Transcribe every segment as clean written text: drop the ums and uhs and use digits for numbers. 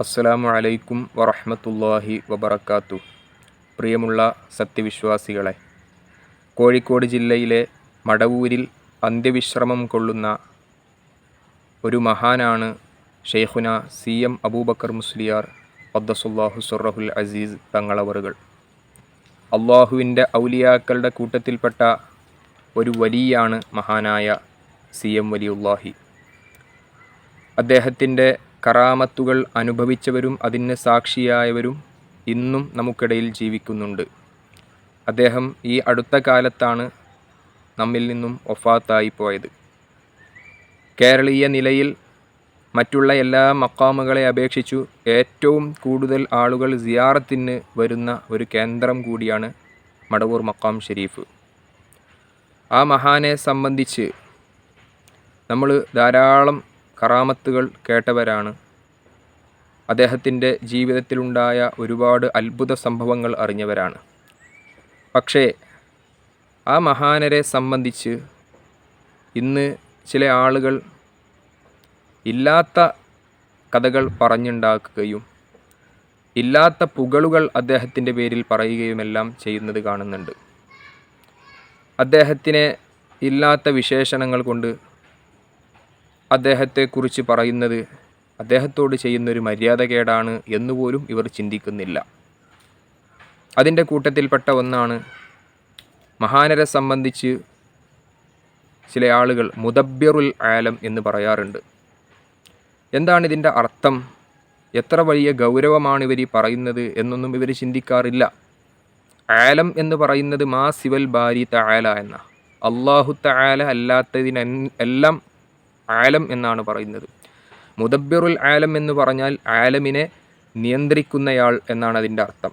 അസ്സലാമു അലൈക്കും വറഹ്മത്തുള്ളാഹി വബറകാതുഹു. പ്രിയമുള്ള സത്യവിശ്വാസികളെ, കോഴിക്കോട് ജില്ലയിലെ മടവൂരിൽ അന്ത്യവിശ്രമം കൊള്ളുന്ന ഒരു മഹാനാണ് ഷെയ്ഖുന CM അബൂബക്കർ മുസ്ലിയാർ ഖദ്ദസുല്ലാഹു സിർറഹുൽ അസീസ് തങ്ങളവറുകൾ. അള്ളാഹുവിൻ്റെ ഔലിയാക്കളുടെ കൂട്ടത്തിൽപ്പെട്ട ഒരു വലിയാണ് മഹാനായ CM വലിയുല്ലാഹി. അദ്ദേഹത്തിൻ്റെ കറാമത്തുകൾ അനുഭവിച്ചവരും അതിന് സാക്ഷിയായവരും ഇന്നും നമുക്കിടയിൽ ജീവിക്കുന്നുണ്ട്. അദ്ദേഹം ഈ അടുത്ത കാലത്താണ് നമ്മിൽ നിന്നും വഫാത്തായി പോയത്. കേരളീയ നിലയിൽ മറ്റുള്ള എല്ലാ മഖാമുകളെ അപേക്ഷിച്ചു ഏറ്റവും കൂടുതൽ ആളുകൾ സിയാറത്തിന് വരുന്ന ഒരു കേന്ദ്രം കൂടിയാണ് മടവൂർ മഖാം ഷരീഫ്. ആ മഹാനെ സംബന്ധിച്ച് നമ്മൾ ധാരാളം കറാമത്തുകൾ കേട്ടവരാണ്. അദ്ദേഹത്തിൻ്റെ ജീവിതത്തിലുണ്ടായ ഒരുപാട് അത്ഭുത സംഭവങ്ങൾ അറിഞ്ഞവരാണ്. പക്ഷേ ആ മഹാനരെ സംബന്ധിച്ച് ഇന്ന് ചില ആളുകൾ ഇല്ലാത്ത കഥകൾ പറഞ്ഞുണ്ടാക്കുകയും ഇല്ലാത്ത പുകളുകൾ അദ്ദേഹത്തിൻ്റെ പേരിൽ പറയുകയുമെല്ലാം ചെയ്യുന്നത് കാണുന്നുണ്ട്. അദ്ദേഹത്തിനെ ഇല്ലാത്ത വിശേഷണങ്ങൾ കൊണ്ട് അദ്ദേഹത്തെക്കുറിച്ച് പറയുന്നത് അദ്ദേഹത്തോട് ചെയ്യുന്നൊരു മര്യാദകേടാണ് എന്നുപോലും ഇവർ ചിന്തിക്കുന്നില്ല. അതിൻ്റെ കൂട്ടത്തിൽപ്പെട്ട ഒന്നാണ് മഹാനരെ സംബന്ധിച്ച് ചില ആളുകൾ മുദബ്ബിറുൽ ആലം എന്ന് പറയാറുണ്ട്. എന്താണ് ഇതിൻ്റെ അർത്ഥം? എത്ര വലിയ ഗൗരവമാണ് ഇവർ പറയുന്നത് എന്നൊന്നും ഇവർ ചിന്തിക്കാറില്ല. ആലം എന്ന് പറയുന്നത് മാ സിവൽ ബാരി തആല എന്ന, അല്ലാഹു തആല അല്ലാത്തതിനെല്ലാം ആലം എന്നാണ് പറയുന്നത്. മുദബ്ബിറുൽ ആലം എന്ന് പറഞ്ഞാൽ ആലമിനെ നിയന്ത്രിക്കുന്നയാൾ എന്നാണ് അതിൻ്റെ അർത്ഥം.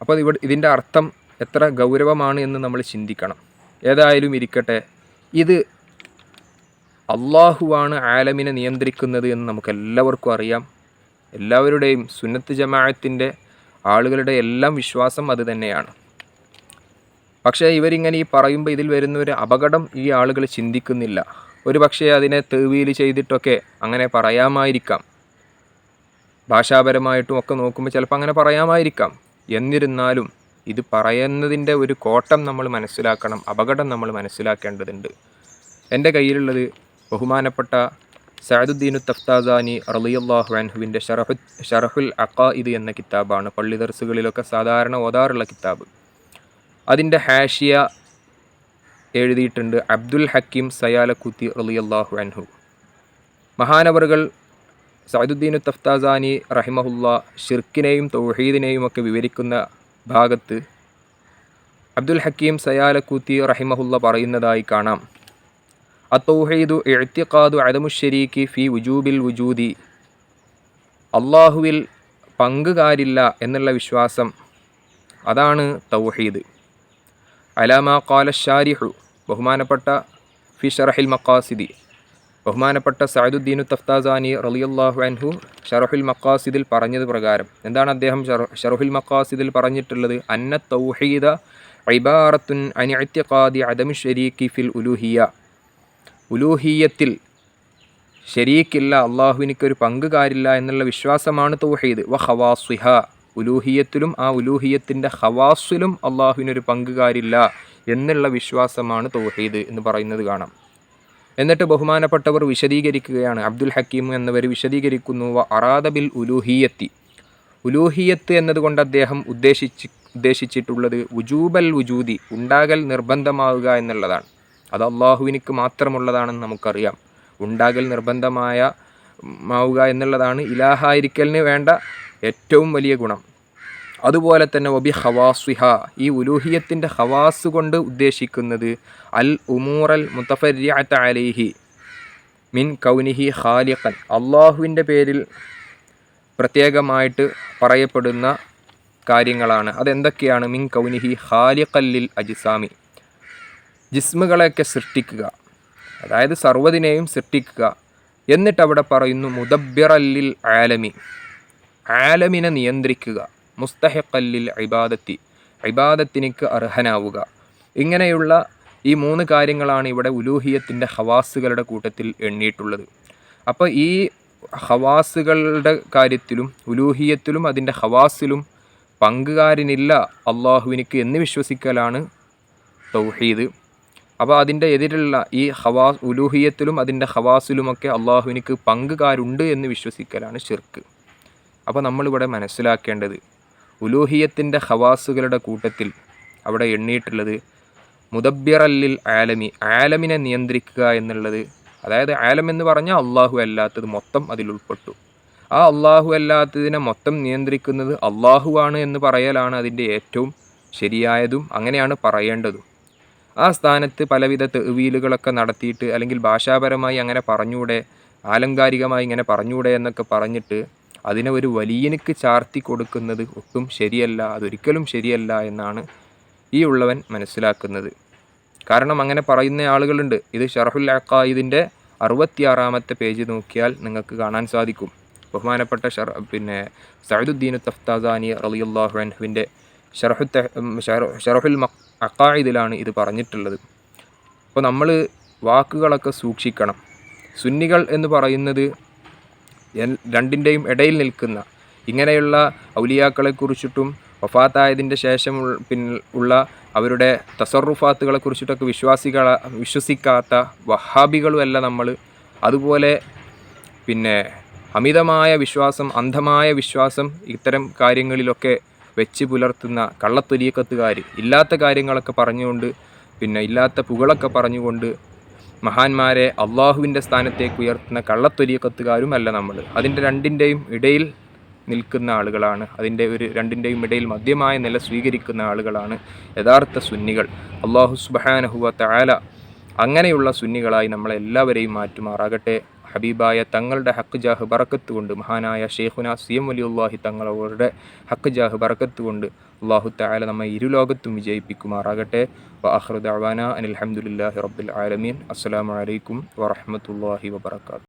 അപ്പോൾ ഇതിൻ്റെ അർത്ഥം എത്ര ഗൗരവമാണ് എന്ന് നമ്മൾ ചിന്തിക്കണം. ഏതായാലും ഇരിക്കട്ടെ, ഇത് അള്ളാഹുവാണ് ആലമിനെ നിയന്ത്രിക്കുന്നത് എന്ന് നമുക്കെല്ലാവർക്കും അറിയാം. എല്ലാവരുടെയും സുന്നത്ത് ജമാഅത്തിൻ്റെ ആളുകളുടെ എല്ലാം വിശ്വാസം അത് തന്നെയാണ്. പക്ഷേ ഇവരിങ്ങനെ ഈ പറയുമ്പോൾ ഇതിൽ വരുന്ന ഒരു അപകടം ഈ ആളുകൾ ചിന്തിക്കുന്നില്ല. ഒരു പക്ഷേ അതിനെ തൗവീൽ ചെയ്തിട്ടൊക്കെ അങ്ങനെ പറയാമായിരിക്കാം. ഭാഷാപരമായിട്ടും ഒക്കെ നോക്കുമ്പോൾ ചിലപ്പോൾ അങ്ങനെ പറയാമായിരിക്കാം. എന്നിരുന്നാലും ഇത് പറയുന്നതിൻ്റെ ഒരു കോട്ടം നമ്മൾ മനസ്സിലാക്കണം, അപകടം നമ്മൾ മനസ്സിലാക്കേണ്ടതുണ്ട്. എൻ്റെ കയ്യിലുള്ളത് ബഹുമാനപ്പെട്ട സഅദുദ്ദീനു തഫ്താസാനി റളിയല്ലാഹു അൻഹുവിൻ്റെ ഷറഹുൽ അഖായിദ് എന്ന കിതാബാണ്. പള്ളി ദർസുകളിലൊക്കെ സാധാരണ ഓതാറുള്ള കിതാബ്. അതിൻ്റെ ഹാഷിയ എഴുതിയിട്ടുണ്ട് അബ്ദുൽ ഹക്കീം സയാലക്കുത്തി റളിയല്ലാഹു അൻഹു. മഹാനവറുകൾ സഅദുദ്ദീനു തഫ്താസാനി റഹിമഹുല്ല ഷിർക്കിനെയും തൗഹീദിനെയും ഒക്കെ വിവരിക്കുന്ന ഭാഗത്ത് അബ്ദുൽ ഹക്കീം സയാലക്കുത്തി റഹിമഹുല്ല പറയുന്നതായി കാണാം, അത്തൗഹീദു ഇഅ്തിഖാദു അദമുശ്ശരീക്കി ഫി വുജൂബിൽ വുജൂദി. അള്ളാഹുവിൽ പങ്കുകാരില്ല എന്നുള്ള വിശ്വാസം, അതാണ് തൗഹീദ്. അലാമാ ഖാല ഷാരിഹു, ബഹുമാനപ്പെട്ട ഫി ഷറഹിൽ മഖാസിദി, ബഹുമാനപ്പെട്ട സഅദുദ്ദീനു തഫ്താസാനി റളിയല്ലാഹു അൻഹു ഷറഹുൽ മഖാസിദിൽ പറഞ്ഞത് പ്രകാരം എന്താണ് അദ്ദേഹം ഷറഹുൽ മഖാസിദിൽ പറഞ്ഞിട്ടുള്ളത്? അന്ന തൗഹീദ ഇബാറത്തുൻ അൻ ഇഅ്തിഖാദി അദമി ശരീക്കി ഫിൽ ഉലൂഹിയ. ഉലൂഹിയത്തിൽ ശരീക്കില്ല, അള്ളാഹുവിനിക്കൊരു പങ്കുകാരില്ല എന്നുള്ള വിശ്വാസമാണ് തൗഹീദ്. വ ഖവാസിഹ, ഉലൂഹിയത്തിലും ആ ഉലൂഹിയത്തിൻ്റെ ഖവാസിലും അള്ളാഹുവിനൊരു പങ്കുകാരില്ല എന്നുള്ള വിശ്വാസമാണ് തൗഹീദ് എന്ന് പറയുന്നത് കാണാം. എന്നിട്ട് ബഹുമാനപ്പെട്ടവർ വിശദീകരിക്കുകയാണ്, അബ്ദുൽ ഹക്കീം എന്നവർ വിശദീകരിക്കുന്നു, വ അറാദ ബിൽ ഉലൂഹിയത്തി, ഉലൂഹിയത്ത് എന്നതുകൊണ്ട് അദ്ദേഹം ഉദ്ദേശിച്ചിട്ടുള്ളത് വുജൂബൽ വുജൂദി, ഉണ്ടാകൽ നിർബന്ധമാവുക എന്നുള്ളതാണ്. അത് അള്ളാഹുവിനിക്ക് മാത്രമുള്ളതാണെന്ന് നമുക്കറിയാം. ഉണ്ടാകൽ നിർബന്ധമാവുക എന്നുള്ളതാണ് ഇലാഹായിരിക്കലിന് വേണ്ട ഏറ്റവും വലിയ ഗുണം. അതുപോലെ തന്നെ വബി ഖവാസിഹ, ഈ ഉലൂഹിയത്തിൻ്റെ ഖവാസ് കൊണ്ട് ഉദ്ദേശിക്കുന്നത് അൽ ഉമൂറൽ മുതഫർരിഅത അലൈഹി മിൻ കൗനിഹി ഖാലിഖൻ, അള്ളാഹുവിൻ്റെ പേരിൽ പ്രത്യേകമായിട്ട് പറയപ്പെടുന്ന കാര്യങ്ങളാണ്. അതെന്തൊക്കെയാണ്? മിൻ കൗനിഹി ഖാലിഖൻ ലിൽ അജ്സാമി, ജിസ്മുകളെയൊക്കെ സൃഷ്ടിക്കുക, അതായത് സർവ്വതിനെയും സൃഷ്ടിക്കുക. എന്നിട്ട് അവിടെ പറയുന്നു മുദബ്ബിറല്ലിൽ ആലമി, ആലമിനെ നിയന്ത്രിക്കുക, മുസ്തഹിഖല്ലിൽ ഇബാദത്തി, ഇബാദത്തിനിക്ക് അർഹനാവുക. ഇങ്ങനെയുള്ള ഈ 3 കാര്യങ്ങളാണ് ഇവിടെ ഉലൂഹിയത്തിൻ്റെ ഖവാസുകളുടെ കൂട്ടത്തിൽ എണ്ണിയിട്ടുള്ളത്. അപ്പോൾ ഈ ഹവാസുകളുടെ കാര്യത്തിലും ഉലൂഹിയത്തിലും അതിൻ്റെ ഹവാസിലും പങ്കുകാരനില്ല അള്ളാഹുവിനിക്ക് എന്ന് വിശ്വസിക്കലാണ് തൗഹീദ്. അപ്പോൾ അതിൻ്റെ എതിരുള്ള ഈ ഉലൂഹിയത്തിലും അതിൻ്റെ ഹവാസിലുമൊക്കെ അള്ളാഹുവിനിക്ക് പങ്കുകാരുണ്ട് എന്ന് വിശ്വസിക്കലാണ് ഷിർക്ക്. അപ്പോൾ നമ്മളിവിടെ മനസ്സിലാക്കേണ്ടത് ഉലൂഹിയത്തിൻ്റെ ഹവാസുകളുടെ കൂട്ടത്തിൽ അവിടെ എണ്ണിയിട്ടുള്ളത് മുദബ്ബിറല്ലിൽ ആലമിനെ നിയന്ത്രിക്കുക എന്നുള്ളത്. അതായത് ആലം എന്ന് പറഞ്ഞാൽ അള്ളാഹു അല്ലാത്തത് മൊത്തം അതിൽ ഉൾപ്പെട്ടു. ആ അള്ളാഹു അല്ലാത്തതിനെ മൊത്തം നിയന്ത്രിക്കുന്നത് അള്ളാഹുവാണ് എന്ന് പറയലാണ് അതിൻ്റെ ഏറ്റവും ശരിയായതും അങ്ങനെയാണ് പറയേണ്ടതും. ആ സ്ഥാനത്ത് പലവിധ തെവീലുകളൊക്കെ നടത്തിയിട്ട് അല്ലെങ്കിൽ ഭാഷാപരമായി അങ്ങനെ പറഞ്ഞൂടെ, ആലങ്കാരികമായി ഇങ്ങനെ പറഞ്ഞൂടെ എന്നൊക്കെ പറഞ്ഞിട്ട് അതിനെ ഒരു വലിയനിക്ക് ചാർത്തി കൊടുക്കുന്നത് ഒട്ടും ശരിയല്ല, അതൊരിക്കലും ശരിയല്ല എന്നാണ് ഈ ഉള്ളവൻ മനസ്സിലാക്കുന്നത്. കാരണം അങ്ങനെ പറയുന്ന ആളുകളുണ്ട്. ഇത് ഷറഹുൽ അഖായിദിൻ്റെ 66-ാമത്തെ പേജ് നോക്കിയാൽ നിങ്ങൾക്ക് കാണാൻ സാധിക്കും. ബഹുമാനപ്പെട്ട സഅദുദ്ദീൻ തഫ്താസാനി റളിയല്ലാഹു അൻഹുവിൻ്റെ ഷറഹുൽ അഖായിദിലാണ് ഇത് പറഞ്ഞിട്ടുള്ളത്. അപ്പോൾ നമ്മൾ വാക്കുകളൊക്കെ സൂക്ഷിക്കണം. സുന്നികൾ എന്ന് പറയുന്നത് രണ്ടിൻ്റെയും ഇടയിൽ നിൽക്കുന്ന ഇങ്ങനെയുള്ള ഔലിയാക്കളെക്കുറിച്ചിട്ടും വഫാത്തായതിൻ്റെ ശേഷം ഉള്ള അവരുടെ തസറുഫാത്തുകളെ കുറിച്ചിട്ടൊക്കെ വിശ്വസിക്കാത്ത വഹാബികളുമല്ല നമ്മൾ. അതുപോലെ അമിതമായ വിശ്വാസം, അന്ധമായ വിശ്വാസം ഇത്തരം കാര്യങ്ങളിലൊക്കെ വെച്ച് പുലർത്തുന്ന കള്ളത്തൊരീക്കത്തുകാർ, ഇല്ലാത്ത കാര്യങ്ങളൊക്കെ പറഞ്ഞുകൊണ്ട് ഇല്ലാത്ത പുകളൊക്കെ പറഞ്ഞുകൊണ്ട് മഹാന്മാരെ അള്ളാഹുവിൻ്റെ സ്ഥാനത്തേക്ക് ഉയർത്തുന്ന കള്ളത്തൊരീക്കത്തുകാരും അല്ല നമ്മൾ. അതിൻ്റെ രണ്ടിൻ്റെയും ഇടയിൽ നിൽക്കുന്ന ആളുകളാണ്. രണ്ടിൻ്റെയും ഇടയിൽ മധ്യമായ നില സ്വീകരിക്കുന്ന ആളുകളാണ് യഥാർത്ഥ സുന്നികൾ. അള്ളാഹു സുബ്ഹാനഹു വ തആല അങ്ങനെയുള്ള സുന്നികളായി നമ്മളെല്ലാവരെയും മാറ്റുമാറാകട്ടെ. ഹബീബായ തങ്ങളുടെ ഹക്ക് ജാഹ് ബറക്കത്ത് കൊണ്ട്, മഹാനായ ഷെയ്ഖുന സിയം വലിയുല്ലാഹി തങ്ങളവരുടെ ഹക്ക് ജാഹ് ബറക്കത്ത് കൊണ്ട് അള്ളാഹു തആല നമ്മെ ഇരുലോകത്തും വിജയിപ്പിക്കുമാറാകട്ടെ. വആഖിറു ദഅവാന അനിൽ ഹംദുലില്ലാഹി റബ്ബിൽ ആലമീൻ. അസ്സലാമു അലൈക്കും വറഹ്മത്തുള്ളാഹി വബറകാതുഹു.